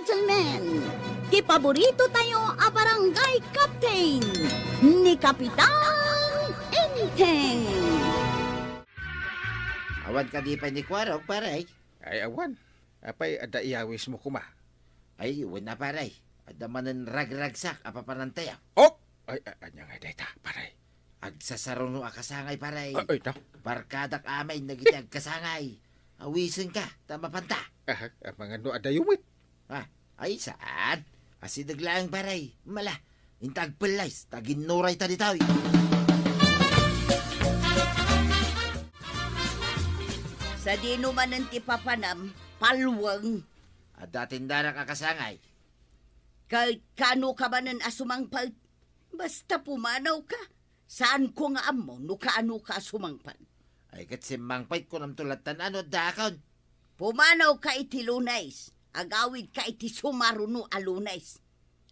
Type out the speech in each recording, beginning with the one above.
gentlemen, ti paborito tayo a barangay captain ni Kapitan Enteng. Awan ka di pa ni Kwarog, paray. Ay awan, apay ada iyawis mo kuma. Ay, wala paray. Ada manan ragragsak, apa panantaya. Oh! Ay, anya nga dayta, paray. Agsasaro no akasangay, paray. Ay, ta. Barkadak amay, nagiti agkasangay. Awisin ka, tama panta. Mga no ada yumit. Ay, saan? Asi naglaang, paray. Mala, intag palays, taginuray ta ditaw. Sa dino man ang tipapanam, palwang. At datindarak akasangay. Kahit kano ka ba ng asumangpag, basta pumanaw ka. Saan ko nga amo, no kaano ka asumangpag? Ay, kat simangpay ko nam tulatan ano dakon. Pumanaw ka iti lunays, agawid ka iti sumaruno alunays.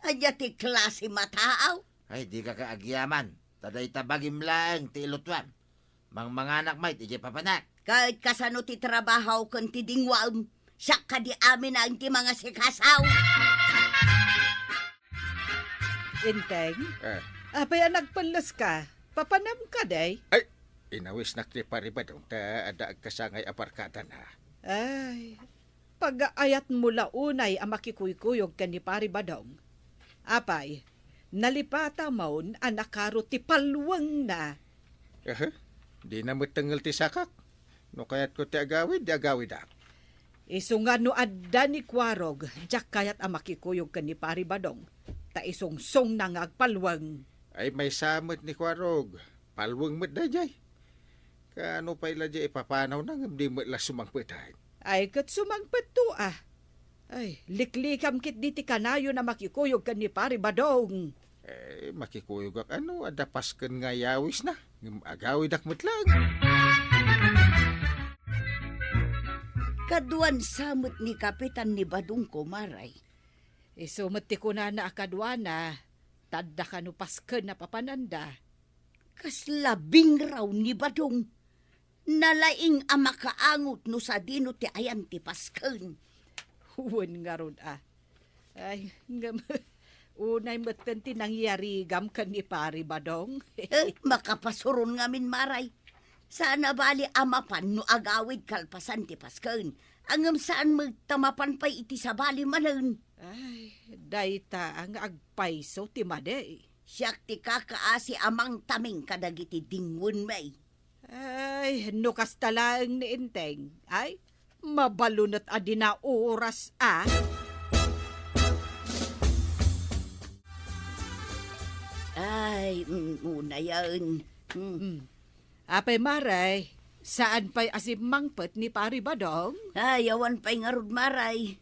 Anya ti klase mataaw. Ay, di ka kaagyaman. Taday tabagim lang, ti ilutwan. Mga anak may, iti papanak. Kahit kasano ti trabaho kan ti dingwam, siya ka di amin ang ti mga sikasaw. Inteng, Ah, apay nagpalas ka. Papanam ka, day. ay, inawis na paribadong ta ada agkasangay aparkada na. Ay, pag-aayat mo launay ang makikuykuyog ka ni Pari Badong. Apay, nalipata maun ang nakaro ti palwang na. Di na matanggal ti sakak. No kayat ko ti agawid, di agawid ak. Isunga no adda ni Kwarog, jak kayat ang makikuyog ka ni Pari Badong. Ta isungsong na ngagpalwang. Ay may samot ni Kwarog. Palwang mo't da jay. Kaano pa ila jay ipapanaw na ngam di mo ila sumangpitahin. Ay kat sumangpet to ah. Ay, liklikam kit di ti kanayo na makikuyog ka ni Pari Badong. Makikuyog ak ano, adapas kan nga yawis na. Ngam agawid ak mo't lang. Kaduan samot ni Kapitan ni Badong Kumaray. Isumati ko na akadwana, tadda ka no pasken na papananda. Kaslabing raw ni Badong. Nalaing ama kaangot no sa dino ti ayan ti pasken. Huwag nga ron ah. Ay, ngam, unay matan ti nangyari gam ka ni Pari Badong. Makapasuron nga min maray. Sana bali amapan no agawid kalpasan ti pasken. Angam saan magtamapan pa iti sa bali manan. Ay, dayta ang agpaiso ti made. Siyak ti kakaasi amang taming kadagiti dingwon may. Ay, nukas talaang ni Inteng. Ay, mabalunot adina oras ah. Ay, una yan. Apay maray, saan pa'y asimangpet ni Pari Badong? Ay, awan pa'y ngarud maray.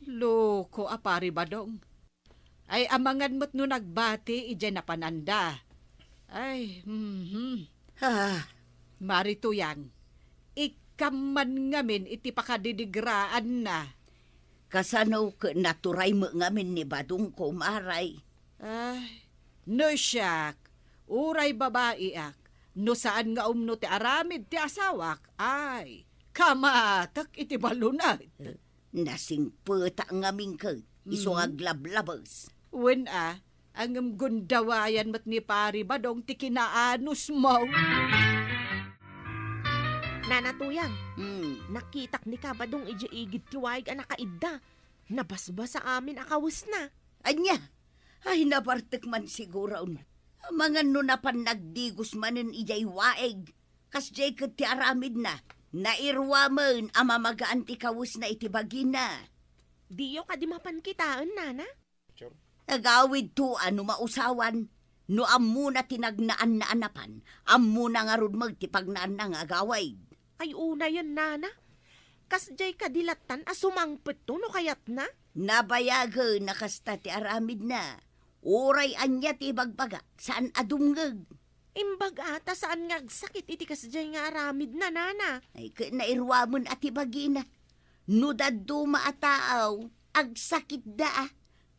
Loko a Pari Badong. Ay amangan mo't no nagbati ije na pananda. Ay, marito yang. Ikaman ngamin iti pakadidigraan na. Kasano ka naturay mo ngamin ni Badong Kumaray. Ay, no siyak. Uray babae ak. No saan nga umno ti aramid ti asawak. Ay, kamatak iti balunat. Nasingputa ngamin ka. Isong aglablabas. Wen ang gundawayan mat ni Pari Badong ti kinaanus mo. Nanatuyang, nakitak ni Kabadong iji igit tiwaig ang nakaidda. Nabasbas sa amin akawis na. Anya, ay nabartek man siguro. Mga nunapan nagdigos manin ijay waeg. Kas jay kat ti aramid na. Nairwa man amamagaan ti kawis na itibagina. Diyo kadimapan kitaan, nana? Agawid to ano mausawan. No ammo na tinagnaan na anapan. Ammo na nga rod magtipagnaan na nga agawid. Ay una yan, nana. Kas jay kadilatan asumangpet to no kayat na? Nabayaga na kasta ti aramid na. Oray anya ti bagbaga, saan adumngag? Imbag ata saan nga sakit iti kasjay nga aramid na, nana. Ay nairwamon ati bagina. No daddo maataaw, agsakit da.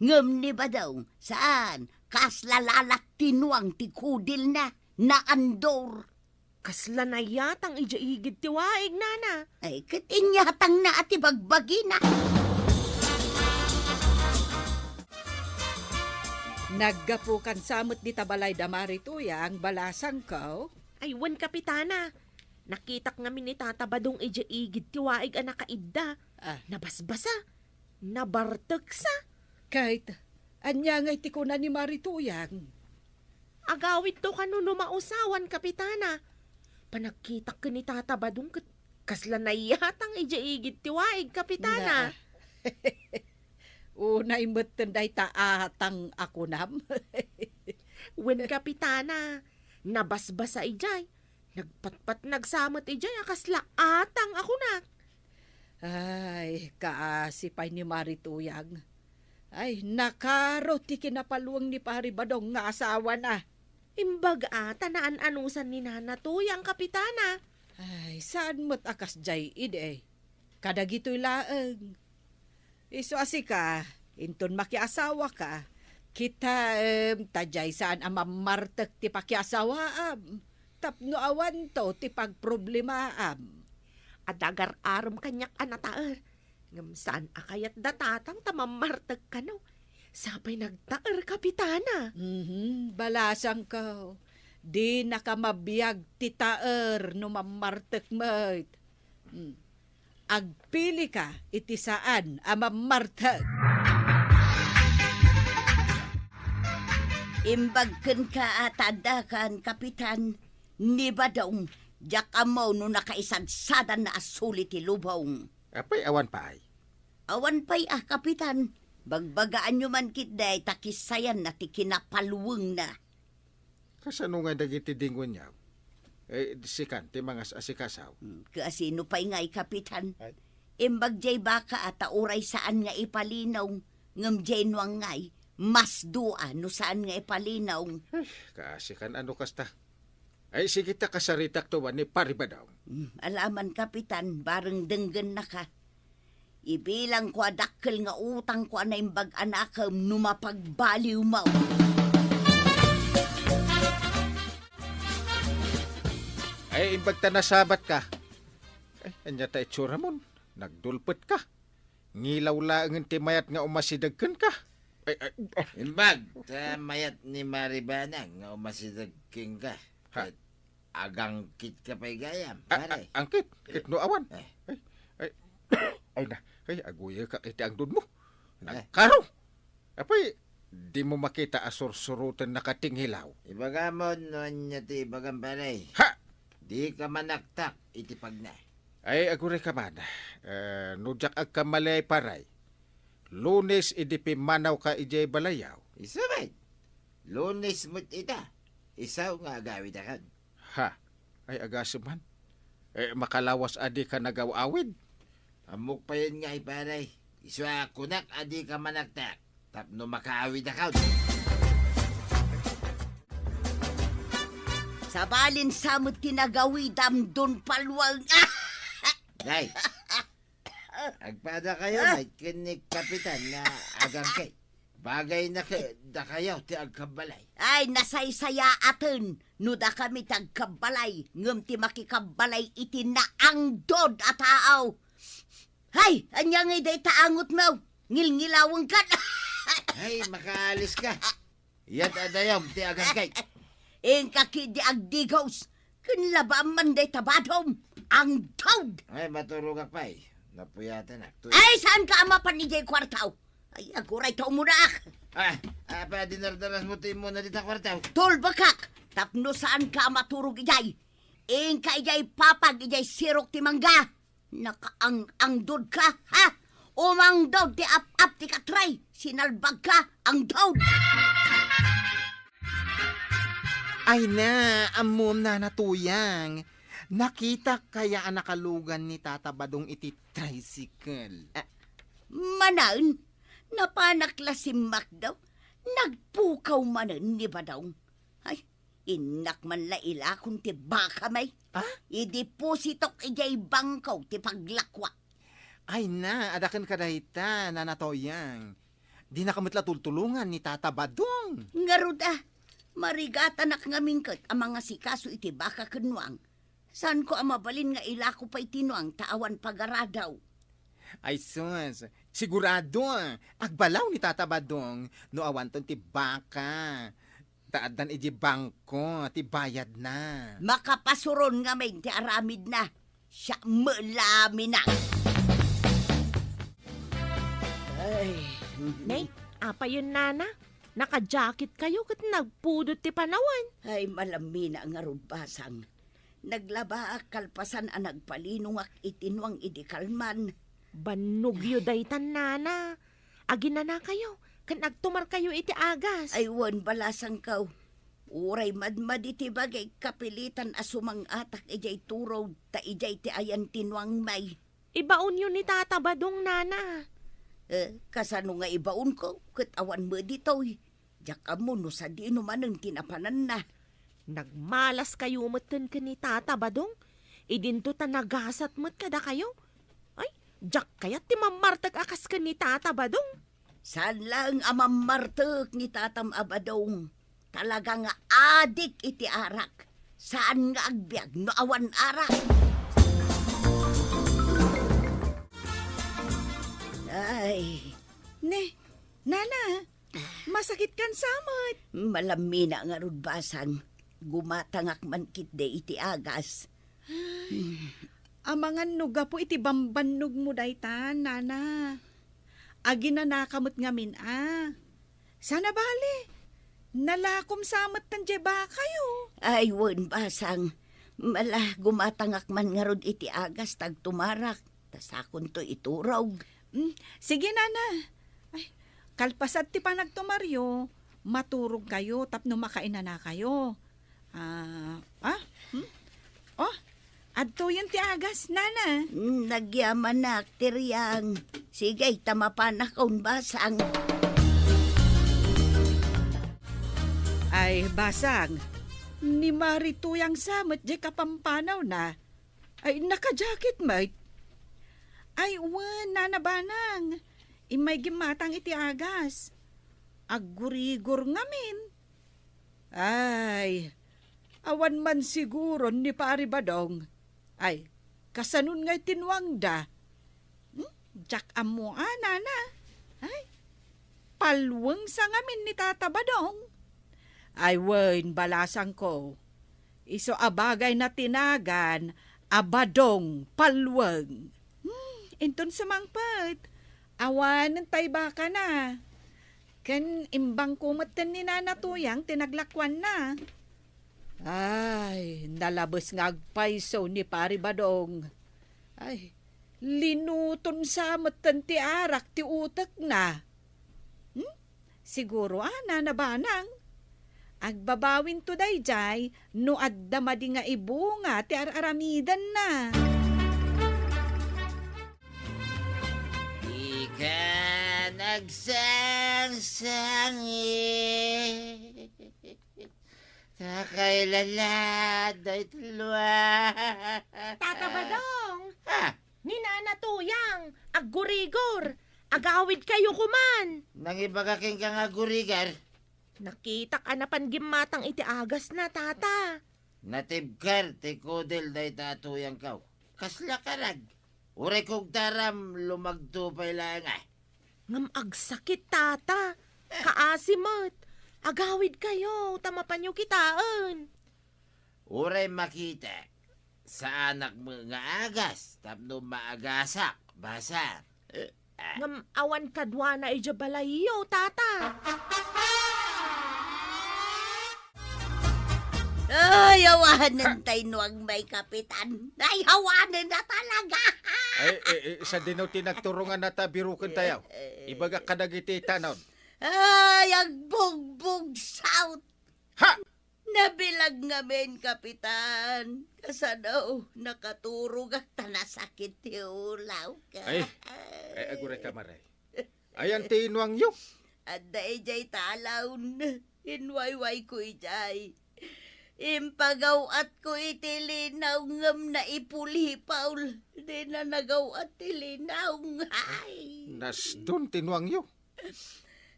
Ngam ni ba daw, saan? Kaslalalak tinuang ti kudil na andor. Kasla na yatang ijaigid ti waig, nana. Ay katinyatang na ati bagbagina. Naggapukan samot di tabalay damari tuyang balasang ko. Ay, wan kapitana. Nakitak nga ni Tata Badong ija igid tiwaig ang nakaidda. Ah. Nabasbasa. Nabartag sa. Kahit anya nga itikunan ni Marituyang. Agawid to kanuno mausawan kapitana. Panagkitak ka ni Tata Badong kasla na yatang ija igid tiwaig kapitana. Unay matenday taatang ako nam. Wen kapitana. Nabasbasa ijay. Nagpatpat nagsamot ijay akasla atang ako na. Ay, kaasipay ni Marituyang. Ay, nakaro ti kinapaluwang ni Pari Badong nga asawa na. Imbag ata naan-anusan ni Nana Tuyang kapitana. Ay, saan mo't akas jay ide? Kadagito'y laeng. Iso asika, inton makiasawa ka. Kita tajay saan ang mamartek ti pakiasawaam. Tapno awan to ti pagproblemaam. Adagar aram kanyak anataer. Ngam saan akayat datatang tamamartag ka no. Sabay nagtaer kapitana. Balasang ko. Di nakamabiyag ti taer no mamartek mo't. Agpili ka iti saan ang mamartek. Imbagken ka atada kan kapitan ni Badong. Diyak amaw no nakaisadsadan na asuli ti lubong. Apay awan pa ay. Awan pa'y kapitan. Bagbagaan nyo man kitday takisayan na ti kinapaluweng na. Kasano nga dagiti dingon niya? Sikan, ti mga asikasaw. Kasino pa'y nga'y kapitan. Ay. Imbag jay baka at auray saan nga ipalinaw. Ngam jay nuang nga'y mas dua no saan nga ipalinaw. Kasikan ano kasta? Ay sige ta kasaritak to ni Pari Badong. Alaman kapitan, bareng denggen na ka. Ibilang ko adakkel nga utang ko na imbag anakam numapagbaliw mo. Ay imbag ta nasabat ka. Ay anya ta itsura mon. Nagdulpet ka. Ngilaw laeng ti mayat nga umasidagken ka. Imbag, sa mayat ni Maribanang nga umasidag king ka. Ha? At agang kit ka pa'y gayam, pare. Angkit, kit no awan. Eh. Ay na, ay aguya ka iti ang dun mo. Nagkaro. Apay, di mo makita asur-surutan nakatinghilaw. Ibaga mo noon niya ti ibagang pare. Ha! Di ka manaktak, itipag na. Ay agure ka man. Nujak ag kamalay paray. Lunes idipi manaw ka ijay balayaw. Isa ba? Lunes mo't ita. Isaw nga agawid akan. Ha? Ay agasuman. Makalawas adi ka nagawawid. Amok pa yun nga pare. Iswa kunak adi ka manaktak. Tapno makaawid akan. Sabalin samot tinagawidam don palwang. Day. Agpada kayo, may kinig kapitan na agang kay. Bagay na kayo, ti agkabalay. Ay, nasaysaya atin. Nuda kami tagkabalay. Ngam ti makikabalay iti naangdod at taaw. Hay, anya ngay day taangot mo. Ngilngilawang ka. Ay, makaalis ka. Yat adayom, ti agang kay. Eng kakidi agdigos. Kinlabaan man day tabadom. Ang dod. Ay, maturugak pa eh. Napuyatan na. Ay, saan ka ama pa ni Jay Kwartaw? Ay, aguray tao mo na ak. Pa dinardaras mo ti mo na dita kwartaw. Tol bakak. Tapno saan ka maturog ijay? Eng ka ijay papag ijay sirok ti mangga. Nakaang dod ka, ha? Umang dod ti ap-ap ti katray. Sinalbag ka, ang dod. Ay na, amom na natuyang. Nakita kaya ang nakalugan ni Tata Badong iti tricycle. Manan, napanakla si Mac daw. Nagpukaw manan ni Badong. Ay, inak man la ila kung ti baka may. Idipositok ijay bangkaw ti paglakwa. Ay na, adakan ka dahita, nanatoyang. Di na kamitla tultulungan ni Tata Badong. Ngaruda, marigatan ak nga mingkat ang mga sikaso iti baka kenwang. Saan ko ang mabalin nga ila ko pa itinuang taawan pagaradaw? Ay sus, sigurado, agbalaw ni Tata Badong, no awan ton ti baka. Taadan iji bangko, ti bayad na. Makapasuron nga may ti aramid na. Siya malami na. Ay, Nay, apa yun nana? Naka-jacket kayo kat nagpudot ti panawan. ay malami na nga rubasang. Naglaba kalpasan ang nagpalinungak itinwang idikalman. Banog yu daytan nana. Agin na kayo. Kan nagtumar kayo iti agas. Ay wan balasang kaw. Uray madmad iti bagay kapilitan asumang atak ijay turaw ta ijay ti ayan tinwang may. Ibaon yun ni Tata Badong nana. Kasano nga ibaon ko, kat awan mo ditoy. Diyak mo no sa di naman ang tinapanan na. Nagmalas kayo matan ka ni Tata Badong. Idinto ta nagasat mat kada kayo. Ay, jak kayat ti mamartag akas ka ni Tata Badong. Saan lang amamartek ni Tatam Abadong. Talaga nga adik iti arak. Saan nga agbyag no awan arak. Ay, Nana, masakit kan samot. malami na nga rudbasang. Gumatangak man kit de iti agas. Amangan nuga po iti bambanog mo daytan, Nana. Agi na nakamot ngamin, Sana bali, nalakom samot tan jeba kayo. Ay, wan basang. Mala, gumatangak man nga rod iti agas tag tumarak. Tasakon to iturog. Sige, Nana. Ay, kalpasat ti panagtumaryo, maturog kayo tapno makaina na kayo. Oh, adto yun ti agas, Nana. Nagyaman na aktiryang. Sige, tamapan na kaun basang. Ay, basang. Ni Marituyang samot di kapampanaw na. Ay, naka-jacket, mate. Ay, wan, nanabanang. Imay gimatang iti agas. Agurigor ngamin. Ay, awan man siguro ni Pari Badong. Ay, kasanun nga'y tinwang da. Jak amo, nana. Ay, palwang sa ngamin ni Tata Badong. Ay, wen, balasang ko. Iso abagay na tinagan, abadong palwang. Inton sumangpat. Awan, tay baka na. Kan imbang kumatan ni Nana Tuyang, tinaglakwan na. Ay, nalabas nga agpaiso ni Pari Badong. Ay, linuton sa matan ti arak ti utak na. Siguro, nanabanang. Agbabawin to dayjay, no adda madi nga ibunga ti aramidan na. Ika nagsangsangit. Kakailala, day tulwa. Tata Badong, Ha? ni Nana Tuyang, aggurigor. Agawid kayo kuman. Nang iba ka king kang agurigar, Nakita ka na pangimatang iti agas na, Tata. natibkar ti kodel day tatuyang kaw. Kasla karag. Uray kong taram lumagtupay lang Ngam agsakit, Tata. Kaasimot. Agawid kayo, tamapan nyo kitaan. Uray makita sa anak mo nga agas, tapno maagasak, basa. Ngam awan kadwa na ijabalayo, Tata. Ay, hawanan tayo nuang may kapitan. Ay, hawanan na talaga. Ay, sa dinaw tinagturungan na tabirukan tayo. Ibaga kadagiti tanaw. Ay, ang bugbog south. Ha! Nabilag nga men, kapitan. Kasano, nakaturog at tanasakit ti ulaw ka. Ay, aguray ka maray. Ayan tinuang yo. Adda ijay talawn. Hinwayway ko ijay. Impagaw at ko itilinaw ngam na ipuli, Paul. Di na nagaw at tilinaw. Ay. Nas dun tinuang yo.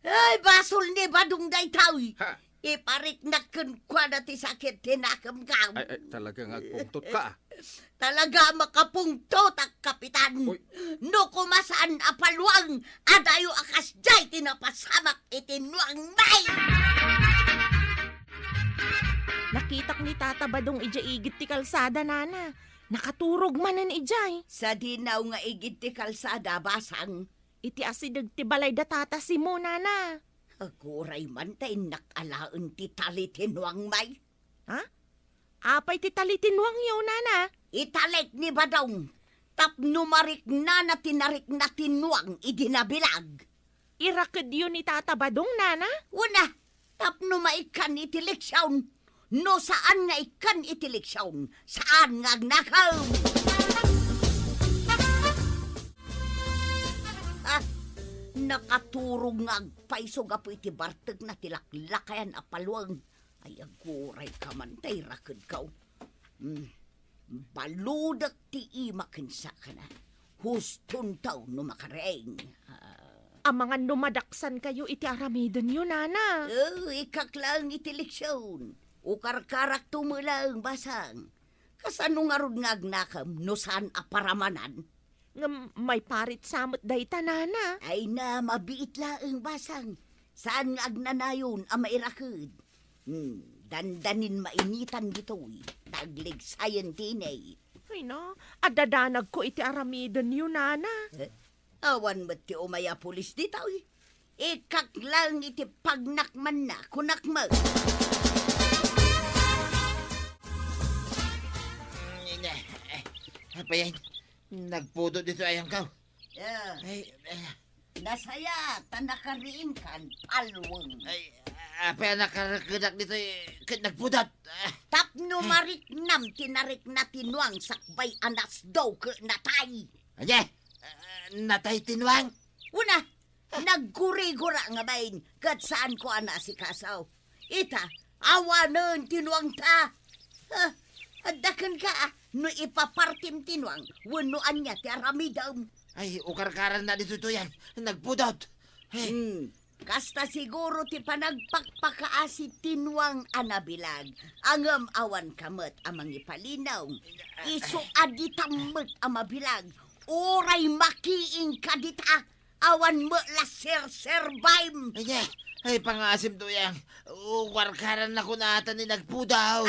Ay, basol ni Badong Daytaw. Ha! Iparik na kwa na ti sakit tinakam ka. Ay, talagang agpungtot ka. Talaga makapungtot ang kapitan. Uy. No kumasaan apalwang, adayo akas jay tinapasamak itinuang may. Nakitak ni Tata Badong ija igit ti kalsada, nana. Nakaturog manen ijay. Sa dinaw nga igid ti kalsada basang, Iti asidag ti balay da tata si mo, nana. aguray man tayo nakalaon ti tali tinuang may. Apay ti talitinwang yaw, nana. Italik ni Badong, tapnumarik na tinarik na tinuang idinabilag. Irakad yun ni Tata Badong, nana. Una, tapnumaikan itiliksyon. No saan nga ikan itiliksyon, saan nga agnakaw. Nakaturog nga agpaiso gapo iti barteg na tilaklakayan apalwang. Ay aguray ka man tay rakad kaw. Baludak ti imakinsa ka na. Huston taw no makareng. Ang mga numadaksan kayo iti aramidon yun, nana. Ikaklang iti leksyon. Ukar-karak tumulang basang. Kasano nga rod nga agnakam no saan aparamanan? Nga may parit samot dayta, nana. Ay na mabiit laeng basang. Saan nga agnanayon ang mairakid? Dandanin mainitan dito'y. Taglig sayan tinay. Ay no, adadanag ko iti aramidon yun, nana. Awan mo ti umaya pulis dito'y. Ikaklang iti pagnakman na kunakma. Apa yan? Nagpudo dito ayang kaw. Ay, Nasaya, tanakariin kan, palwang. apa yan nakarakadak dito nagpudot. Tapno marik nam tinarik na tinuang sakbay anas daw ke natay. Anye, natay tinwang. Una, nagguri-gura nga bain, kat saan ko ana si Kasaw. Ita, awanan tinuang ta. Adakan ka, no ipapartim tinuang, wanuan niya ti aramidam. Ay, ukarkaran na dito yan. Nagpudot. Hey, Kasta siguro ti panagpakpakaasi tinuang anabilag. Angam awan kamet amang ipalinaw. Isu aditamet amabilag. Oray makiing kadita. Awan mo la ser-serbaim. anye, ay pangasim to yan. Ukarkaran na ko na ata ni nagpudaw.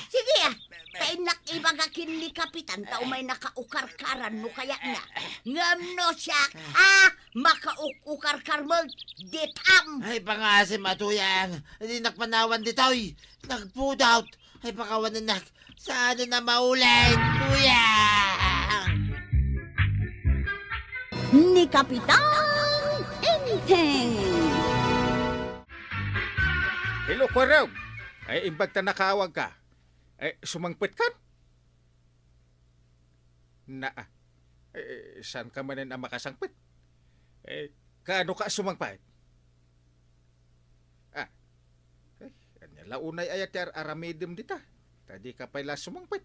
Sige Kainak ibagakin ni Kapitan tao may nakaukarkaran no kaya na. Ngam no siya, makaukar mo, ditam. Ay pangasim atuyang. Hindi nakpanawan ditoy. Nagpudaw. Ay pakawanan na. Saan na maulit, tuyang? Ni Kapitan Enteng. Hello, Kwarog. Ay, imbag ta nakawag ka. Ay, sumangpit ka? Saan ka manin ang makasangpit? Kaano ka sumangpit? Kanya launay ayat yar aramidem dita. Tadi ka pala sumangpit.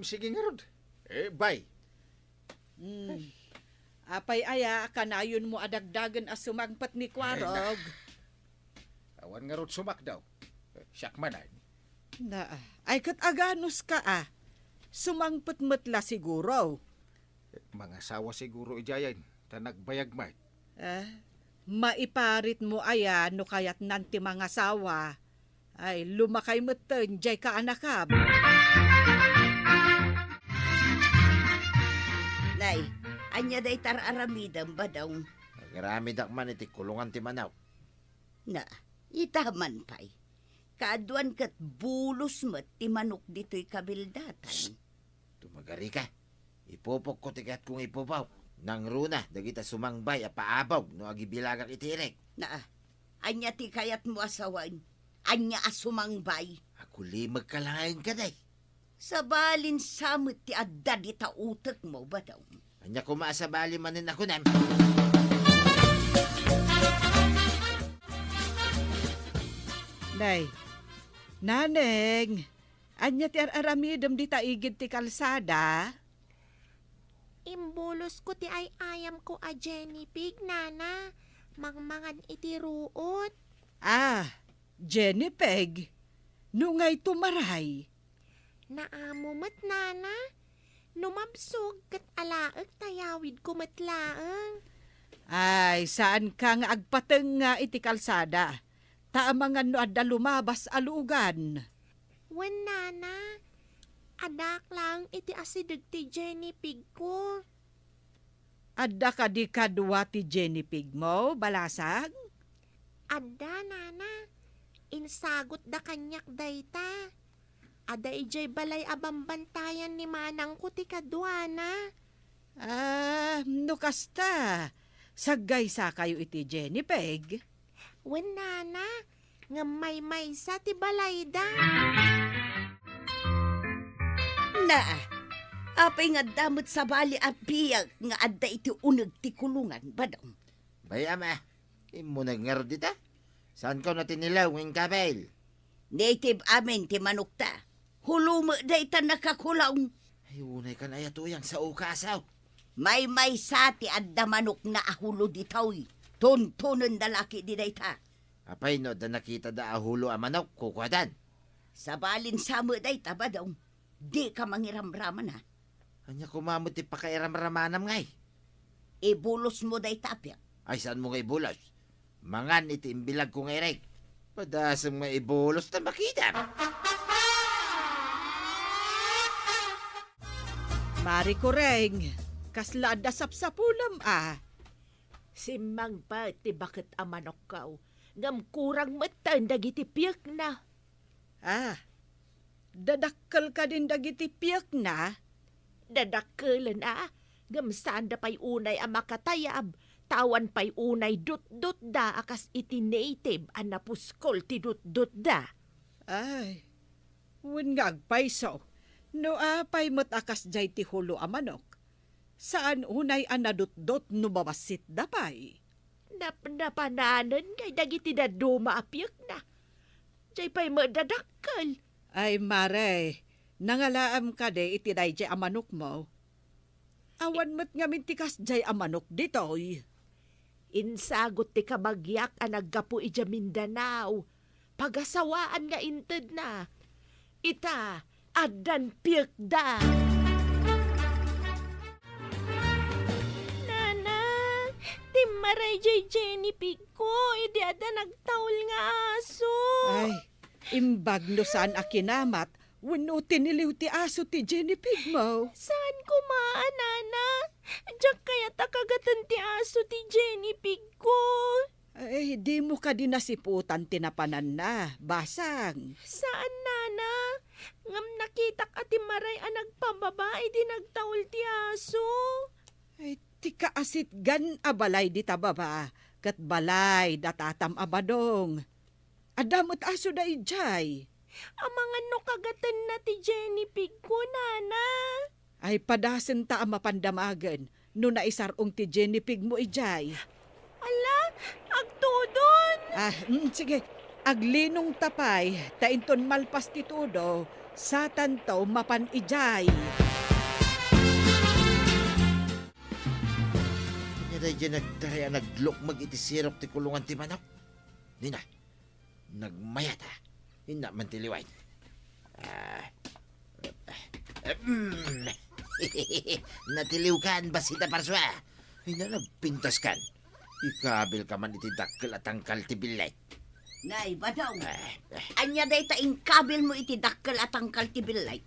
Sige nga rod. Bye. Apay aya, kanayon mo adagdagan as sumangpat ni Kwarog. Awan nga rod sumak daw. Siyak manan. Ay kat aganos ka sumangpat matla siguro. Mga sawa siguro ijayan. Ta nagbayagmay. Maiparit mo aya no kayat nanti mga sawa. Ay lumakay meten jay ka anakab. Nay, anya day tar aramidam ba daw? Nagaramid man iti kulungan ti Manaw. Na, itaman pa'y. Kaduan kat bulos mo't timanok dito'y kabildatan. Tumagari ka. Ipupok ko tikat kung ipupaw. Nang runa, dagita sumangbay a paabaw no agibilagak itirek. Na, anya ti kayat mo asawan. Anya asumangbay. Ako limag kalain ka day. Sa balin samot ti adda di ta utak mo ba daw? Anya kumaasabali manin ako nam. Nay, naneng, anya ti aramidem di taigid ti kalsada. Imbulos ko ti ay ayam ko a Jenny Pig, nana. Mangmangan iti ruot. Jenny Peg, nungay tumaray. Naamo mat nana. Numabsog kat alaag tayawid ko matlaang. Ay, saan ka nga agpateng nga iti kalsada? Taamangan no adda lumabas alugan. Wan nana. Adak lang iti asidag ti Jenny Pig ko. Adda ka di kadwa ti Jenny Pig mo, balasag? Adda nana. Insagot da kanyak dayta. Ada ijay balay abambantayan ni manang ko ti kadwana. No kasta. Sagay sa kayo iti Jenny Peg. Wen nana, nga may sa ti balay da. Na, apay nga damot sa bali at biyag nga adda iti uneg ti kulungan, badong. Bayama, imo nagngar dita. Saan ka na tinilaw ng kabel? Native amin ti manok ta. Hulumo day ta nakakulaw. Ay, unay ka na yatuyang sa ukasaw. May sa ti adda manok na ahulo ditaw. Tuntunan dalaki di day ta. Apay no, da nakita da ahulo a manok, kukwadan. Sa balin samo day ta, badong. Di ka mangiramraman ha. Anya kumamot ti pakairam-ramanam ngay. Ibulos mo day tapyak. Ay, saan mo ngay bulos? Mangan iti imbilag ko ngay rek. Padasang may ibulos na makita. Mari Koreng, kasla da sapsapulam Simang pa ti bakit amanok kaw. Ngam kurang matan dagiti piyak na. Dadakkel ka din dagiti piyak na? Dadakkelan Ngam saan da pa'y unay ang makatayab. Tawan pa'y unay dut-dut da akas iti native ang napuskol ti dut-dut da. Ay, wen nga agpayso. No apay mo't akas jay ti hulo a manok. Saan unay anadot-dot no babasit dapay? Napananan kay dagiti da dumaapyak na. Jay pa'y madadakkel. Ay mare, nangalaam ka de iti day jay a manok mo. Awan mo't nga mintikas jay a manok ditoy. Insagot ti kabagyak ang naggapu ija Mindanao. Pagasawaan nga inted na. Ita, adan piyak da. Nana, timaray jay Jenny Pig ko. Idi ada nagtaul nga aso. Ay, imbag no saan akinamat, wano tiniliw ti aso ti Jenny Pig mo. Saan kumaan, Nana? Diyak kaya takagatan ti aso ti Jenny Pig ko. Ay, di mo ka din nasiputan tinapanan na, basang. Saan, Nana? Ngam nakitak ati maray ang nagpababae di nagtaul ti aso. Ay, ti kaasit gan abalay di tababa, kat balay datatam abadong. Adamot aso da ijay. Ang no kagatan na ti Jenny Pig ko, Nana. Ay, padasen ta ang mapandamagan, no naisarong ti Jenny Pig mo ijay. Ala, agtudon. Sige, aglinong tapay, tainton malpas ti tudo, sa tanto mapan ijay. Kanya da dyan nagdaya naglukmag iti sirok ti kulungan ti manok. Nina, nagmayat Hina man ti liway. Natiliw kan basita parswa. Hina nagpintas kan. Ikabil ka man iti dakkel at angkal ti bilay. Nay, badong. Anya day ta inkabil mo iti dakkel at angkal ti bilay.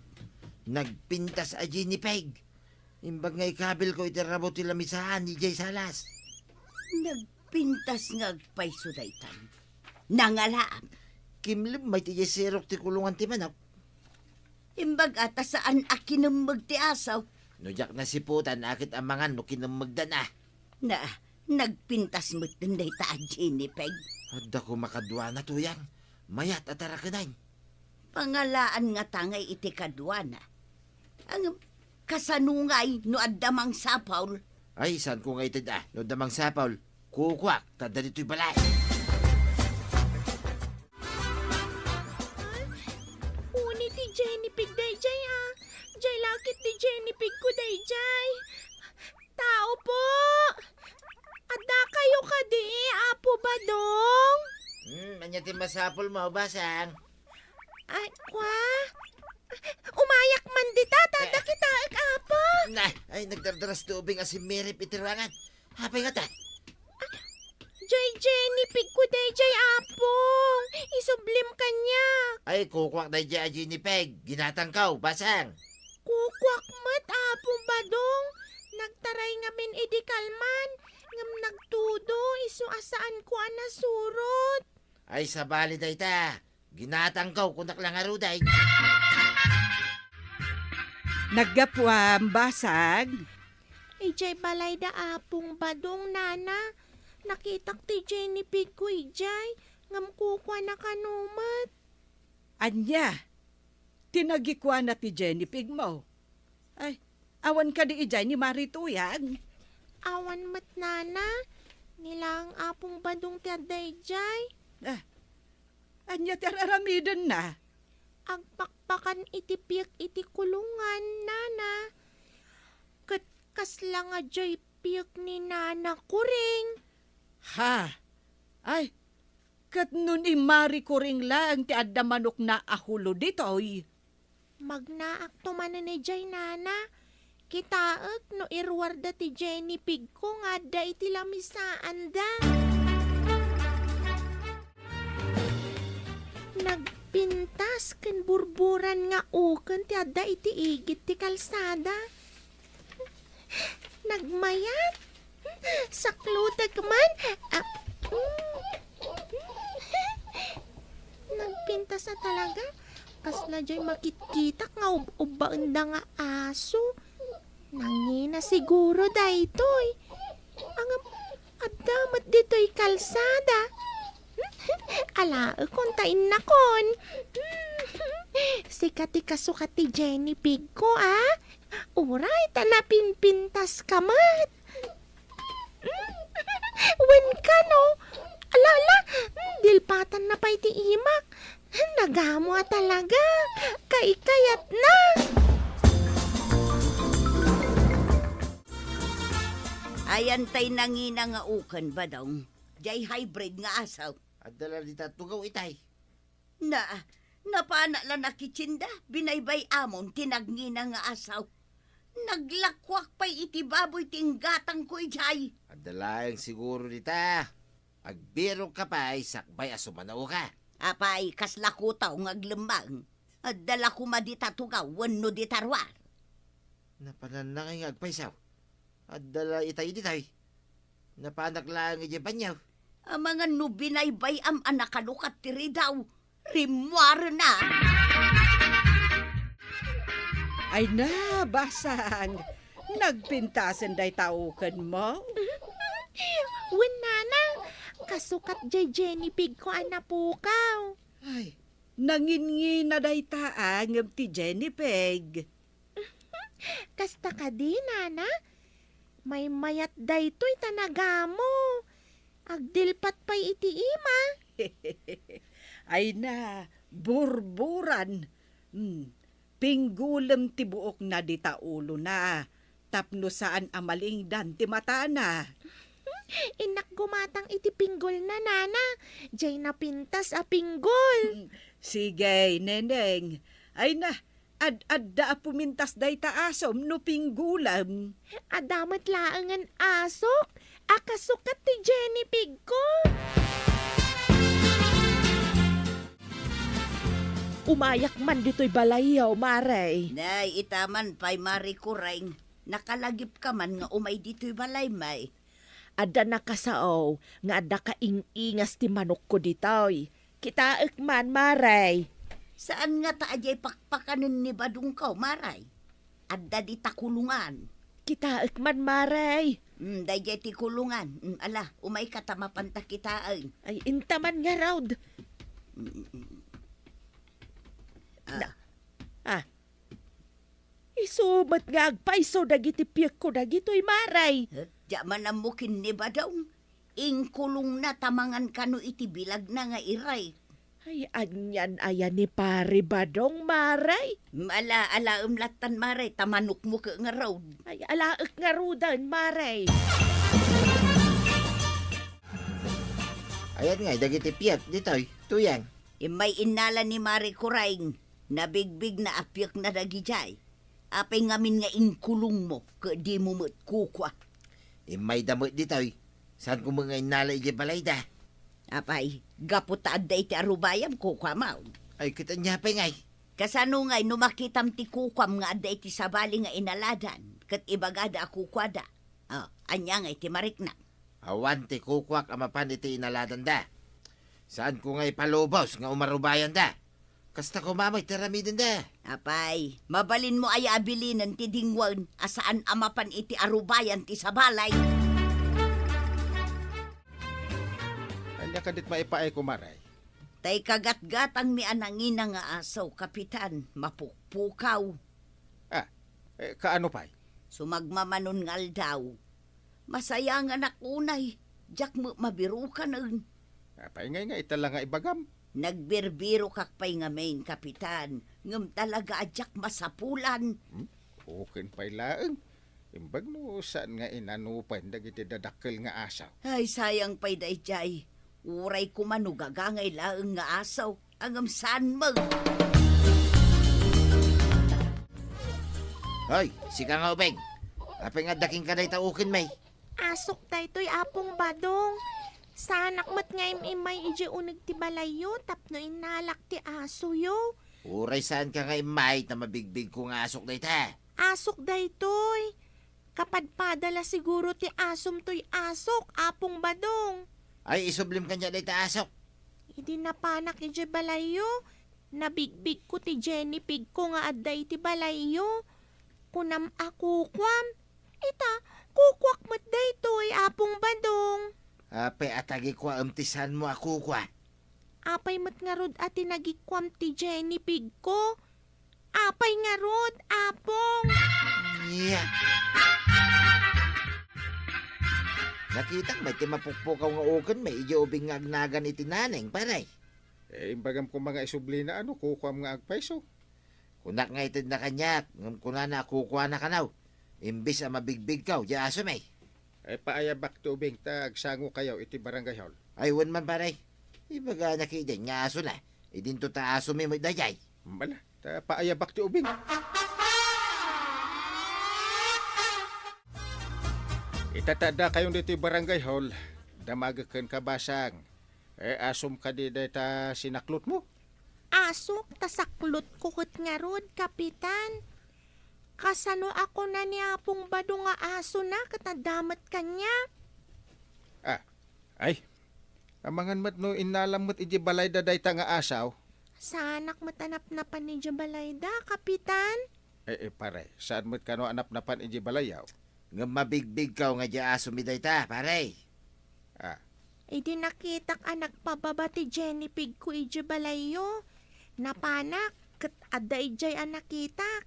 Nagpintas a Jenny Peg. Imbag nga ikabil ko iti rabo ti lamisahan ni Jay Salas. Nagpintas nga agpayso daytan. Nangalaam. Kimlim may ti Jay sirok ti kulungan ti manok. Imbag ata saan akinamag ti asaw. Nujak na siputan akit amangan no kinamagdan Na, nagpintas mo tinday ta a Jenny Peg. Adda ko makadwa na tuyang. Mayat at arakanay. Pangalaan nga tangay iti kadwana. Ang kasanungay no addamang sapaw. Ay, saan ko nga itid no damang sapaw. Kukwak, tada dito'y balay. Uni ti Jenny Pig day jay Jay lakit ti Jenny Pig ko day jay. Tao po! Ada kayo ka di, Apo Badong? niya timasapol mo, basang. Ay, kwa? Umayak man di tada kita apo. Ay, nagdardaras tubing asin mirip itirangan. Hapay nga ta. Jay Jenny, pig ko day jay apong. Isublim kanya. Ay, kukwak na dyan ni Peg. Ginatangkaw, basang. Kukwak mat apong badong. Nagtaray ngamin idikalman. Ngam nagtudo, iso asaan ko na surot. Ay, sabali day ta. Ginatangkaw kung naklang aruday. Naggapuam, basag. Ijay balay da apong badong nana. Nakitak ti Jenny pig ko ijay. Ngam kukwa na kanumat. Anya, tinagikwa na ti Jenny pig mo. Ay, awan ka di ijay ni Marituyan. Awan mat nana. Nilang apong badong ti aday jay. Anya ti araramidan na. Agpakpakan iti piyak iti kulungan, nana. Kas lang a jay piyak ni nana kuring. Ha? Ay, kat nun imari ko ring lang ti adda manok na ahulo ditoy. Magnaak to man ni jay nana. Kitaak no irwarda ti Jenny pig ko nga da iti lamisaan da. Nagpintas ken burburan nga uken ti adda iti igit ti kalsada. Nagmayat. Saklutag man. Nagpintas na talaga. Kasla dyan makitkitak nga ubaan da nga aso. Nangina siguro da ito'y. Ang adamat dito'y kalsada. Ala, kontain na kon. Sikati kasukati Jenny pig ko, ah. Uray, tanapinpintas kamat. Wen ka, no? Alala, dilpatan na pa iti imak. Nagamo talaga. Kaikayat na. Ayan tay nangina nga ukan ba daw? Jay hybrid nga asaw. At dala dita tugaw itay. Napana lang nakitsinda. Binaybay amon tinagngina nga asaw. Naglakwak pa'y iti baboy tinggatang ko ijay. At dala yung siguro dita. Agbiro ka pa ay sakbay asumanaw ka. Apay kaslakutaw ngaglembang. At dala ko madita tugaw, wano ditarwar. Napanan na kay agpaysaw. At dala itay ditay. Napanak lang iti panyaw. Ang mga nubinaybay am anakalukat tiri daw. Rimwar na. Ay na, basang. Nagpintasan day taukan mo. Wen nana, kasukat jay Jenny pig ko anapukaw. Ay, nangingi na day taang ti Jenny Peg. Kasta ka di, nana? May mayat day to'y tanagamo. Agdilpat pa'y iti ima. Ay na, burburan. Pinggulem ti buok na di taulo na. Tapno saan amaling dan ti mata na. Inak gumatang iti pinggol na, nana. Jay na pintas a pinggol. Sige, neneng. Ay na, ad-adda pumintas day taasom no pinggulam. Adamat laangan asok. Akasukat ti Jenny pig ko. Umayak man dito'y balayaw, maray. Nay, itaman pa'y marikureng. Nakalagip ka man nga umay dito'y balay may. Ada nakasao nga ada kaing-ingas ti manok ko ditoy. Kitaek man, maray. Saan nga taajay pakpakanin ni Badong ka, maray? Adda di takulungan. Kitaek man, maray. Dayjay ti kulungan. Ala, umay katamapanta kitaan. Ay, intaman nga raud. Isumat nga agpaiso dagiti piyak ko dagito'y maray. Diyaman ang mukin ni Badong. Ingkulong na tamangan kano iti bilag na nga iray. Ay, anyan ayan ni pare Badong, maray. Ala umlatan maray, tamanok mo ka nga road. Ay, alaak nga rudan, maray. Ay Ayan nga, dagiti piyat ditoy, tuyang. May inala ni Mari Kuraing, nabigbig na apyak na dagijay. Apay ngamin nga inkulong mo, ka di mo mo't kukwa. May damot ditoy. Saan ko mga inala iti balay da? Apay, gaputaad da iti arubayam kukwa maun. Ay, kitanya pa ngay. Kasano ngay numakitam ti kukwam nga adda iti sabali nga inaladan, kat ibagada ako kwada. Anya nga iti marikna. Awan ti kukwak amapan iti inaladan da. Saan ko ngay palubos nga umarubayan da? Kasta ko mamay tiramidin da. Apay, mabalin mo ay abilinan ti dingwan asaan amapan iti arubayan ti sabalay. Anya kadit maipaay kumaray. Tay kagat-gatang mi anangina nga asaw, kapitan, mapukpukaw. Kaano pa'y? Sumagmamanon ngal daw. Masaya nga nakunay, jak mo mabiru ka nun. Apay ngay nga itala nga ibagam. Nagbirbiro kakpay nga main, kapitan. Ngam talaga ajak masapulan. Okay pa'y laeng. Imbag no saan nga inanupan dagiti dadakkel nga asaw. Ay, sayang pa'y dayjay. Uray ko manugagangay laeng nga asaw. Angam saan mo? Hoy, sika nga ubeng. Apay nga daking ka day taukin may. Asok daytoy apong badong. Sanak mat nga imay iji unig ti balayo tapno inalak ti aso yo. Uray saan ka nga imay na mabigbig ko nga asok day ta. Asok daytoy. Kapad padala siguro ti asom toy asok apong badong. Ay, isublim ka niya day ta asok. Idi napanak iji balayo. Nabigbig ko ti Jenny Pig ko nga adday ti balayo. Kunam ako kwam. Ita, kukwak mat daytoy apong badong. Apay atagi ko amtisan mo ako kwa. Apay mat nga rod at tinagikwam ti Jenny Pig ko. Apay nga rod, apong. Yeah. Nakita may timapukpukaw nga ukan may iyo ubing nga agnagan iti naneng paray. Imbagam ko mga isubli na kukwam nga agpaiso. Kunak nga itid na kanyak, ngam kuna na kukuha na kanaw. Imbis ang mabigbig kaw, di aso may. Paayabak tubing tagsango kayo iti barangay hall. Ay, wan man paray. Ibaga nakidin nga aso na. Idinto ta aso may dayay. Mala, paayabak ti ubing. Itatada kayong dito barangay hall, damagakan ka basang. Asom ka di ta sinaklot mo. Asok, tasaklot ko kat nga rod, kapitan. Kasano ako na ni apong badong nga aso na katadamat kanya. Ay, amangan mat no inalamot iji balay da dayta nga asaw. Sanak matanap na pa ni Jabalayda, kapitan. Pare, saan mat kano anap napan iji balayaw? Ngam mabigbig kaw nga di aso mi dayta, paray. Di nakitak anak pababa ti Jenny Pig ko iji balayo. Napanak, kat aday jay anak kitak.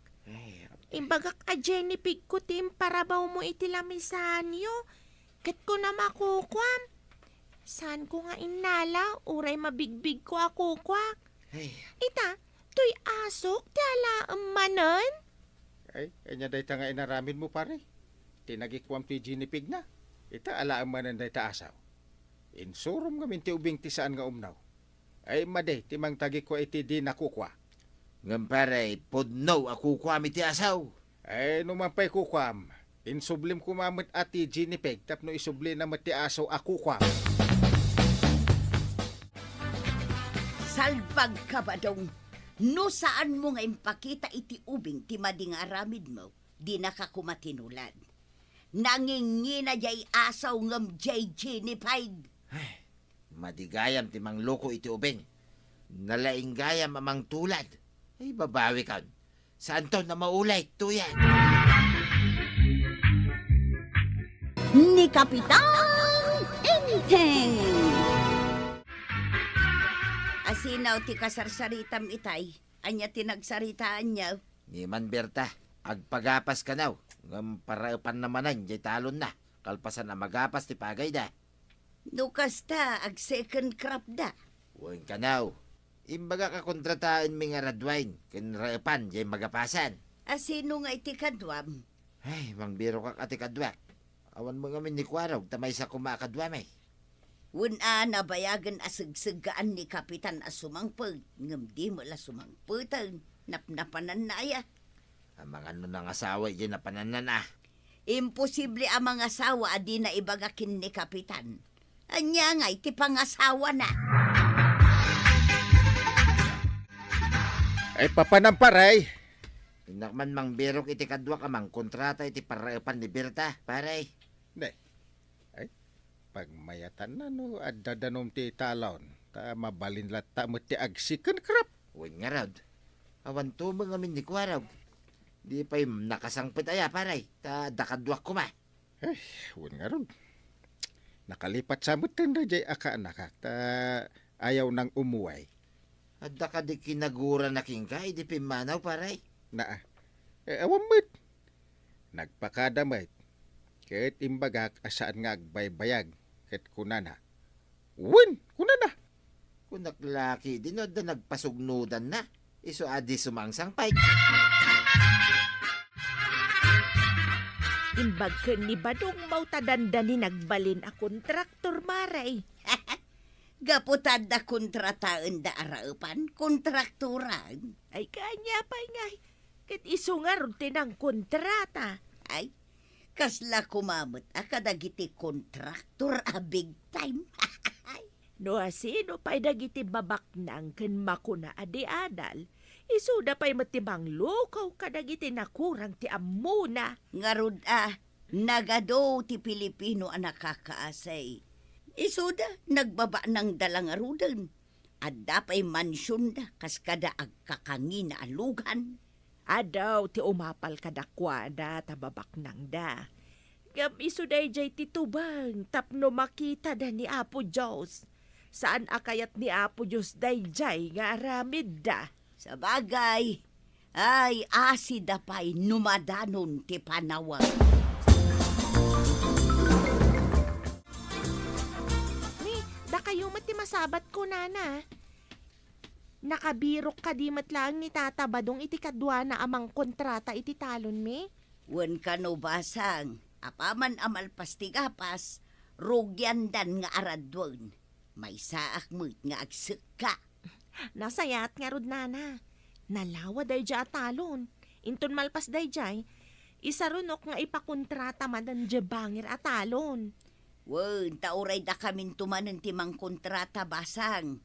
Imbagak a Jenny Pig ko tim parabaw mo iti lamisan yo. Kat ko na makukwam. Saan ko nga inala, uray mabigbig ko ako kwak. Ita, to'y asok, ti ala manan. Ay, kanya dayta nga inaramin mo pare. Tinagikwam ti ginipig na. Ita alaang manan dayta asaw. Insurom nga minti ubing ti saan nga umnaw. Ay maday, timang tagi ko iti di nakukwa. Ngam paray, podno ako kwami ti asaw. Ay numampay kukwam. Insublim kumamit ati ginipig tapno isubli na mati asaw akukwam. Salbag ka ba dong? No saan mo nga impakita iti ubing ti mading aramid mo, di nakakumatinulan. Nangingina jay asaw ngam jay ginipig. Madigayam ti mang loko iti ubeng. Nalainggayam amang tulad. Ay babawi kan. Saan to na maulay, tuyan? Ni Kapitan Enteng! Asinaw ti kasarsaritam itay, anya tinagsaritaan niya. Ni Manberta, agpagapas ka naw. Ngam paraupan namanan, jay talon na. Kalpasan na magapas ti pagay da. Dukas ta, ag second crop da. Huwag ka naw. Imbaga ka kontrataan mi nga radwain. Kinraupan, jay magapasan. Asino nga iti kadwam? Ay, mangbiro ka ati kadwak. Awan mo nga min ni Kwarog, tamay sa kumakadwa may. Una nabayagan asagsagaan ni Kapitan asumangpag, ngam di mo la sumangputan, napnapanan na ya. Ang mga ano ng asawa, dyan na pananan ah. Imposible ang mga asawa adi na ibagakin ni Kapitan. Anya nga, iti pangasawa na. Ay papanamparay. Pinakman mang birok iti kadwa ka mang kontrata iti paraapan ni Berta, paray. Ne. Ay pagmayatan na no at dadanom ti talon. Ta mabalin lat ta mo ti agsiken krap. Uy nga raw. Awan tumang amin ni Kwaraw. Di pa'y nakasangpit aya, paray. Ta dakadwak ko ma. Ay, huwag nga ron. Nakalipat sa mutin na jay aka anak ta ayaw nang umuway. At daka di kinagura na kingka, di pimanaw, paray. Na awam mo't. Nagpakadamay. Kahit imbagak asaan nga agbaybayag. Kahit kunana. Uwin, kunana. Kung naklaki, di no da nagpasugnudan na. Iso adi sumangsang pay. Imbag ka ni Badong mautadanda ni nagbalin a kontraktor maray. Gaputad da kontrataan da araupan, kontrakturan. Ay kanya pa ngay. Kat isungar tinang kontrata. Ay, kasla kumamot akadagiti kontraktor a big time. No asino pa'y dagiti babak nang ken makuna adi adal. Isuda pa'y matibang lokaw kadagiti nakurang ti amuna. Ngarud nagado ti Pilipino ang nakakaasay. Isuda, nagbaba ng dalang arudan. At dapay mansyon da, kas kada agkakangin na alugan. Adaw ti umapal kadakwada tababak nang da. Gam isuday jay titubang tapno makita da ni Apo Diyos. Saan akayat ni Apo Diyos day jay nga aramid da. Sa bagay, ay asida pa'y numadanon ti panawag. Ni, da kayo mati masabat ko nana. Nakabirok ka di matlang ni Tata Badong iti kadwa na amang kontrata iti talon mi. Wen ka no basang, apaman amal pastigapas, rugyandan nga aradwan. May saak mo't nga agsik ka. Nasayat nga rod nana. Nalawa day dya talon. Inton malpas day jay, isarunok nga ipakontrata man ng jabangir atalon. Wen, tauray da kamin tumanan ti mang kontrata basang.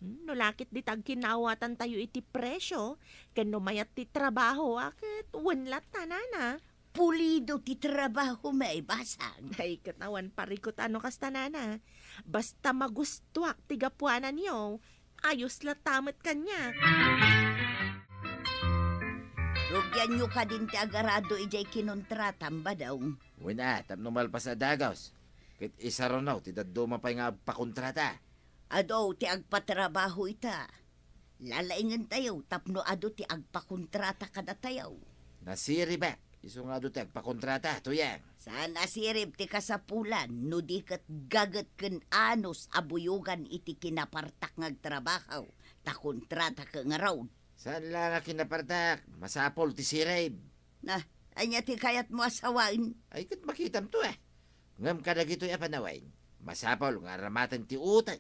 No lakit di tag kinawatan tayo iti presyo, ken no mayat ti trabaho, akit wenlat tanana. Pulido ti trabaho may basang. Ay katawan parikot ano kas tanana. Basta magustuak ti gapuanan niyo, ayos la tamat kanya. Rugyan nyo ka din ti agarado ijay kinontratam ba daw? Wina, tapno malpas na dagaws. Kit isa ron ti daduma pa nga pakontrata. Ado ti agpatrabaho ita. Lalaingan tayo, tapno ado ti agpakontrata kada tayaw. Nasiri ba? Iso nga ti agpakontrata, tuyang. Saan asirip ti kasapulan, no di kat gagat ken anos abuyugan iti kinapartak ngagtrabaho, ta kontrata ka nga raw. Saan lang nga kinapartak? Masapol ti sirib. Na, anya ti kayat mo asawain. Ay kat makitam to eh. Ngam kada gito'y apanawain. Masapol nga ramatan ti utay.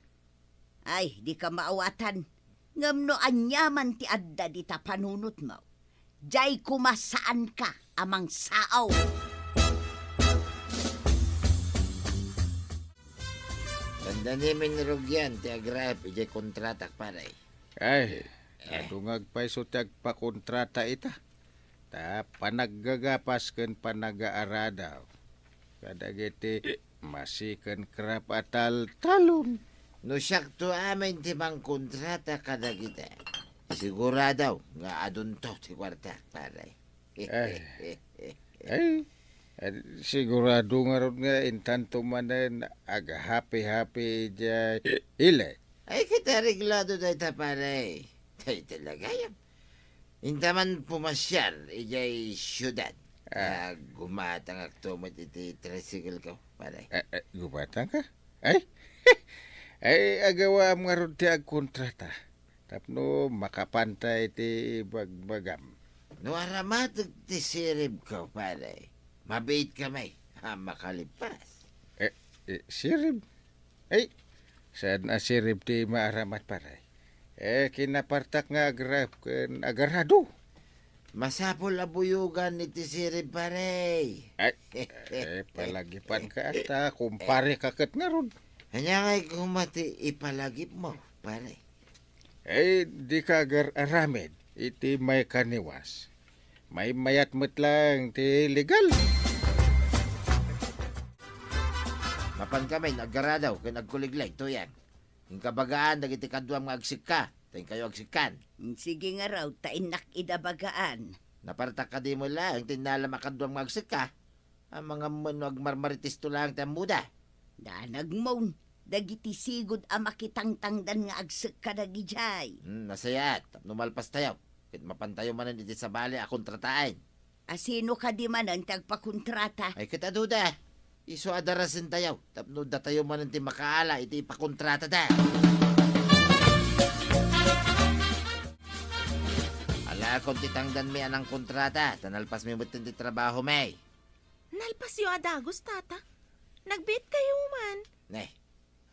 Ay, di ka maawatan. Ngam no anyaman ti adda di ta panunot mo. Jay kumasaan ka amang sao. Tanda nimin ni Rugyan, ti agrap, ijay kontratak paray. Ay, adungag pa iso ti agpakontrata ita. Ta panaggagapas ken panagaaradaw. Kadagiti masiken krap atal talon. No siyak to amin ti mang kontrata kada kita. Siguradaw nga adun to ti kwarta paray. Ay, sigurado nga ron nga intanto manen aga happy jay ile. Ay kita reglado dahi ta paray. Tay talaga yan. Intaman pumasyal, ijay syudad. Gumatang aktomot iti tricycle ko, paray. Gubatang ka? Ay, ay agawa nga ron ti agkontrata. Tapno makapantay ti bagbagam. No aramatag ti sirib ko, paray. Mabait kamay, makalipas. Sirib. Ay, saan asirib ti maaramat paray? Kinapartak nga agrap ken agarado. Masapol abuyugan ni tisiri pare. Ay, palagipan ka ata, kumpare kakat nga ron. Hanya ngay kumati ipalagip mo, pare. Di ka agar aramid, iti may kaniwas. May mayat mo't lang ti legal. Mapan kami, naggara daw, kaya nagkuliglay, to yan. Yung kabagaan, nagiti kadwang nga agsik ka, tayo kayo agsikan. Sige nga raw, tainak idabagaan. Napartak ka di mo lang, tinala makadwang nga agsik ka. Ang mga manuag marmaritis to lang tayo muda. Danagmon, dagiti sigod a makitangtangdan nga agsik ka dagijay. Nasayat, numalpas tayo. Kit mapantayo manan iti sa bali, akong tratain. Asino ka di man ang tagpakontrata? Ay kita duda, iso adarasin tayo. Tapno da tayo manan ti makaala, iti ipakontrata da. Ala, kung titangdan mi anang kontrata, tanalpas mi mutin ti trabaho may. Nalpas yu adagos, tata. Nagbit kayo man. Ne,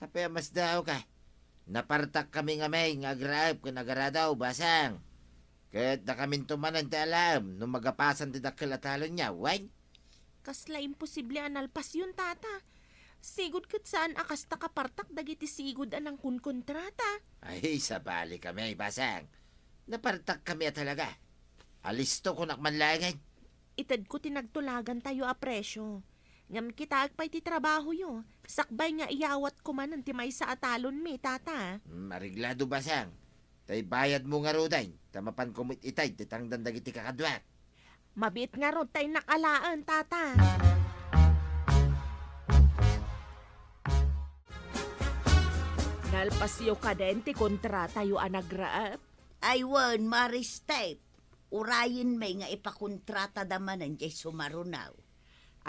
kapaya mas daw ka. Napartak kami nga may, nga grab, kung nagaradaw, basang. Kahit na kaming tumanan ti alam, nung magapasan ti dakalatalon niya, wine. Kasla imposible analpas yun, tata. Sigud kat saan akas takapartak dagiti sigud anang kunkontrata. Ay, sabali kami, basang. Napartak kami talaga. Alisto ko nakmanlangan. Itad ko tinagtulagan tayo a presyo. Ngam kita agpay ti trabaho yo. Sakbay nga iyawat ko man ti may sa atalon mi, tata. Mariglado, basang. Tay bayad mo nga rodain, tamapan kumit itay, titangdan dagiti kakadwak. Mabit nga ron tayo nakalaan, tata. Nalpasyo ka din ti kontrata yu anagraap. Aywan, Maristep. Urayin may nga ipakontrata damanan jay sumarunaw.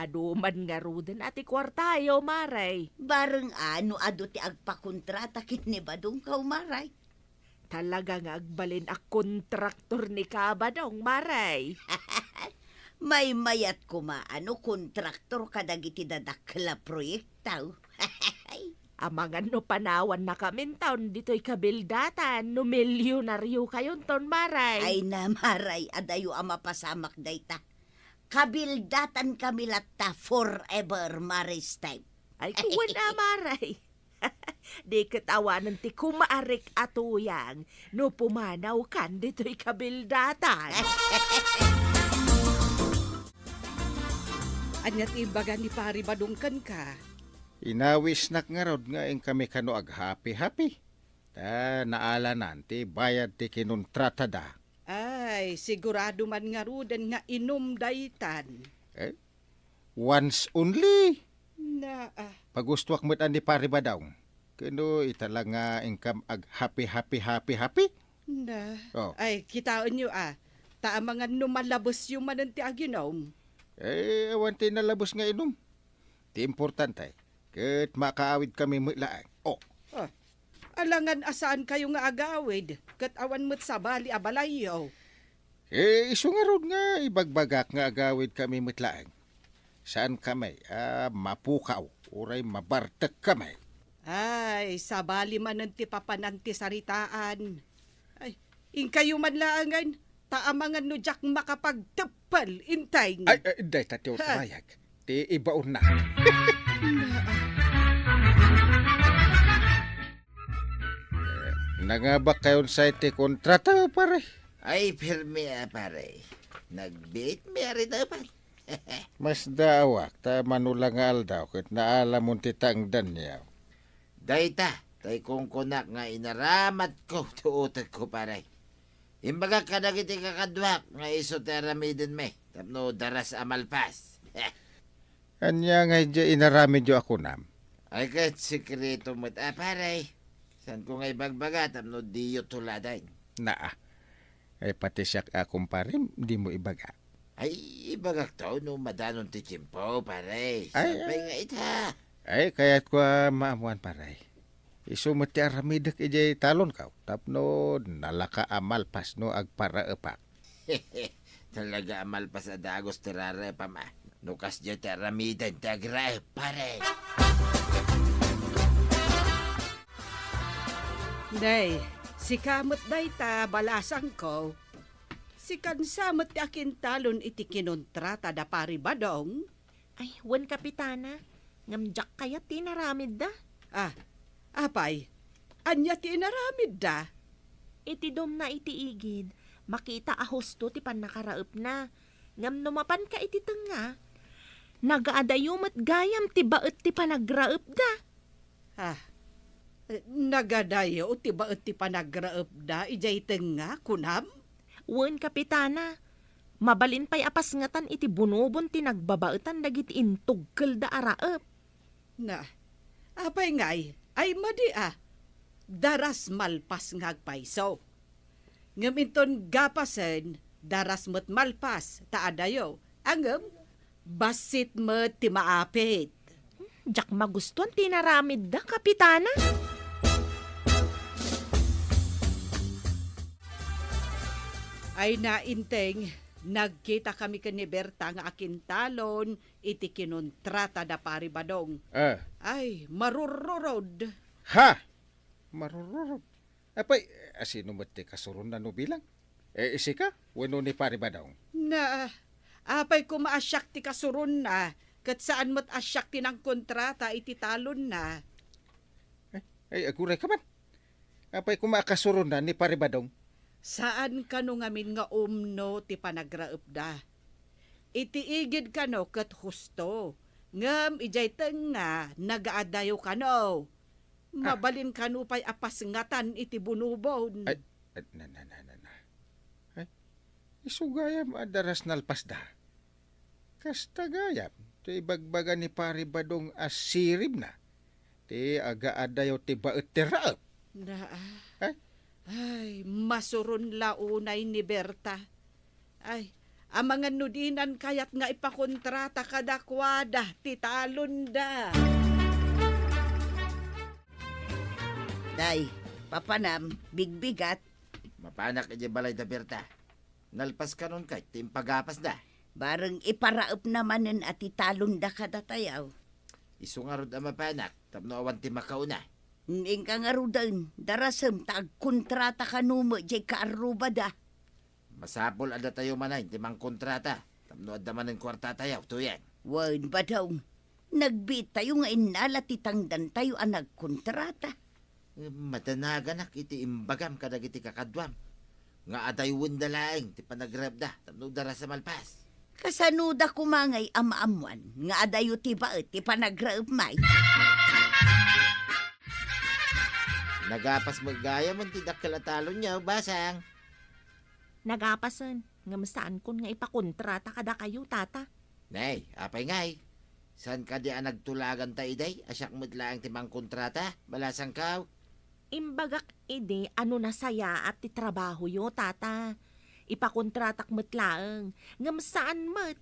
Aduman nga ruden ati kwartayo, maray. Bareng ano ado ti agpakontrata kinibadong kaw maray. Talaga nga agbalin a kontraktor ni Kabadong, maray. May mayat ko maano kontraktor kadagiti dadakla proyektaw. Amangan no panawan na kamin taon dito'y kabildatan, no milyonaryo kayon ton, maray. Ay na maray, adayo ama pasamak dayta. Kabildatan kami latta forever, Maristep. Ay kuwan na, maray. Di katawanan ti kumaarik atuyang, no pumanaw kan dito'y kabildatan. Anyat ibaga ni pari badungkan ka. Inawis nak nga rod nga ing kami kano ag happy-happy. Ta naala nanti bayad ti kinontrata da. Ay, sigurado man nga ruden nga inom daytan. Once only. Na, Pagustuak mo't andi pari ba daw? Kano itala nga ingkam ag happy. na. Oh. Ay, kitaan nyo taamangan numalabos yung mananti aginom. Awan ti nalabos nga inom. Ti importante. Ket makaawid kami mutlaan. Alangan asaan kayo nga agawid, kat awan mo't sabali abalayaw. Iso nga rod nga ibagbagak nga agawid kami mutlaan. Saan kami? Mapukaw. Uray mabartek kami. Ay, sabali mananti papananti saritaan. Ay, kayo man laangan, taamangan no jak makapagtapal, intay. Ay, day tatiw tamayag. Ti ibaon na. Nangabak kayon sa iti kontrata, pare. Ay, pirmi pare. Nagbit mi rin dapat. Mas daawak, ta manulang aldaw, kat naalam mo titangdan niya. Dayta, tay kung kunak nga inaramat ko, tuutot ko pare. Imbaga kadagiti kakadwak nga iso teramidin me. Tapno daras amalpas. Anya nga dya inaramid yo ako nam. Ay kat sikreto mo't pare. San ko nga ibagbaga, tapno diyo tuladay. Naa. Ay pati siya akong pare, di mo ibaga. Ay, ibagak to, no madanon ti chimpo, pare. Ay, Sabay nga ita. Ay, kaya't ko maamuan pare. Iso mo ti aramidak ijay talon ka. Tapno nalaka amalpas no agpara epak. Talaga amalpas adagos tirare pa ma. Nukas dya taramidan tagra, pare. Day, si kamot day ta balasang ko. Si kansamot ti akin talon iti kinontrata da pari badong. Ay, wan kapitana. Ngamjak kaya tinaramid da. Ah, apay, anya ti inaramid da. Iti dom na iti igid. Makita a husto ti panakaraep na. Ngam numapan ka iti tenga. Nagaadayumat gayam ti baet ti panagraep da. Ah, nagadayo ti baet ti panagraep da ijay tenga kunam. Wen kapitana, mabalin pa'y apas ngatan iti bunobon ti nagbabaetan dagiti intugkel da araep. Na, apay ngay, ay madi daras malpas ngagpaiso. Ngaminton gapasen, daras met malpas, taadayo. Angem, basit met ti maapit. Jak magustuhan tinaramid da kapitana. Ay nainteng, nagkita kami ni Berta nga akin talon, iti kinontrata da pari badong. Ay, marururod. Ha! Marururot. Apay, asino mo ti kasurun na no bilang? Isi ka? Wano ni pari ba daw? Na, apay ko maasyak ti kasurun na, kat saan mo't asyak ti ng kontrata iti talon na. Ay, aguray ka man. Apay kumakasurun na ni pari ba daw? Saan kano ngamin nga umno ti panagraep da? Itiigid kano kat husto. Ngam ijay tenga nagaadayo kano. Mabalin kano pa'y apas ngatan iti bunubon. Ay, na. Ay, isugayam adaras nalpas da. Kasta gayam, ti bagbaga ni pari badong asirib na. Ti agaadayo ti baet ti raep. Na, Ay? ay, masurun launay ni Berta. Ay, ang mga nudinan kayat nga ipakontrata kadakwada, ti talon da. Day, papanam, bigbigat. Mapanak iti balay da Berta. Nalpas ka nun kay, timpagapas da. Bareng iparaop namanen at italon da kadatayaw. Isungarod ang mapanak, tapno awan ti makauna. Ing ka nga rudan, darasem tag kontrata kanumo jay kaaruba da. Masapol ada tayo manay, timang kontrata. Tapno adda man ng kwarta tayo, tuyan. Wan ba daw? Nagbit tayo nga inala titangdan tayo ang nagkontrata. Matanaga nak iti imbagam kadag iti kakadwam. Nga aday wundalaeng ti panagrab da, tapno dara sa malpas. Kasanuda kumangay amaamuan, nga adayo ti baet ti panagraep may. Nagapas magaya man ti dakkalatalo niya, basang. Nagapasan, ngam saan kun nga ipakontrata kada kayo tata. Nay, apay ngay. San ka di nagtulagan ta iday? Asyak mudlaang timang kontrata? Balasang kaw? Imbagak ide ano na saya at ti trabaho yo tata. Ipakontratak metlaeng, ngam saan met.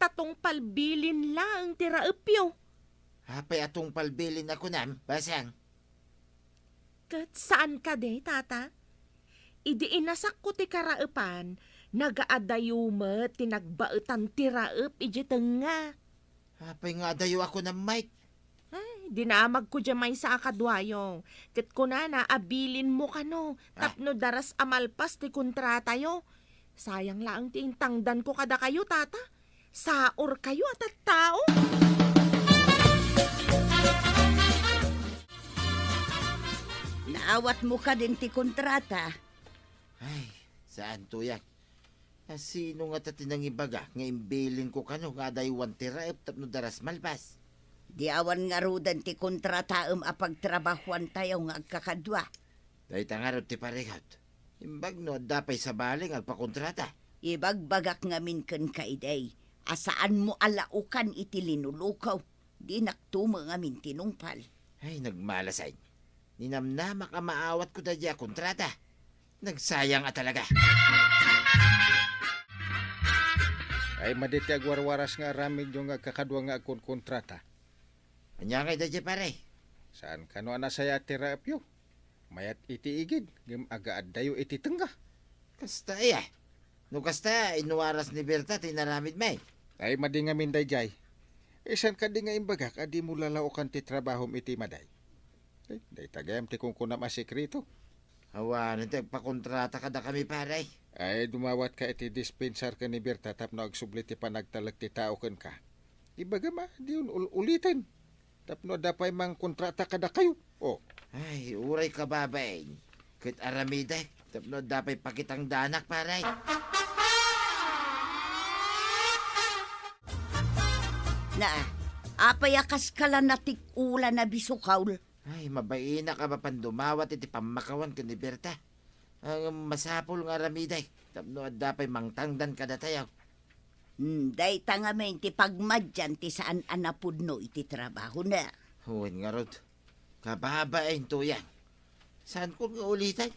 Tatong palbilin lang ti raep yo. Apay atong palbilin ako nam, basang. Kat saan ka de, tata? Idi inasak ko ti karaepan, nagaadayumet tinagbaetan ti raep iji tenga. Apay nga dayo ako ng mic. Ay, dinamag ko jamay sa akadwayo. Kat ko na abilin mo kano, tapno daras amalpas ti kontrata yo. Sayang lang ti intangdan ko kada kayo, tata. Saor kayo at tao. Naawat mo ka din ti kontrata. Ay, saan tuyak? Sino nga tatinang ibaga nga imbilin ko kano nga day wantiraep tapno daras malpas? Di awan nga rudan ti kontrataem apagtrabahuan tayo nga agkakadwa. Day tangarot ti parehat. Imbag no dapay sa baling agpakontrata. Ibagbagak nga minken kaiday. Asaan mo alaukan iti linulukaw. Di naktumo nga min tinungpal. Ay, nagmalasay. Ninamnama ka maawat ko dadya kontrata. Nagsayang talaga. Ay maditi agwarwaras nga aramid yung kakadwa nga akong kontrata. Anya ngay dadya pare? Saan kano anasaya ti raep yo? Mayat iti igid, gim agaad dayo iti tengga. Kasta iya. No kasta inuwaras ni Berta tinaramid may. Ay madingamin day jay. Isan ka di nga imbagak, adi mo lalaukan ti trabahom iti maday. Day tagayam ti kung kunam asikreto. Hawa, pakontrata ka na kami, pare. Ay, dumawat ka iti dispensar ka ni Berta tapno agsublit ti panagtalag ti tao ken ka. Ibaga ma, di yun ulitin. Tapno dapay mang kontrata ka na kayo. Oh, Ay, uray ka babay. Kit aramida, tapno dapay pakitang danak, pare. Na, apayakas ka lang natik ula na bisukaul. Ay, mabaina ka ba pandumawat iti pamakawan ka ni Berta? Ang masapol nga aramiday. Tapno dapay mangtangdan ka na tayo. Day tangamen ti pagmadyan ti saan anapudno iti trabaho na. Huwin nga rod. Kababain to yan. Saan ko nga ulitan?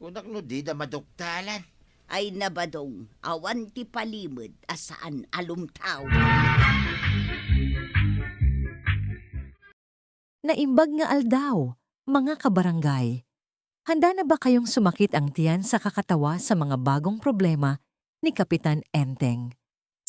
Kunak no di na maduktalan. Ay nabadong, awan ti palimod asaan alumtaw. Naimbag nga aldaw, mga kabarangay. Handa na ba kayong sumakit ang tiyan sa kakatawa sa mga bagong problema ni Kapitan Enteng?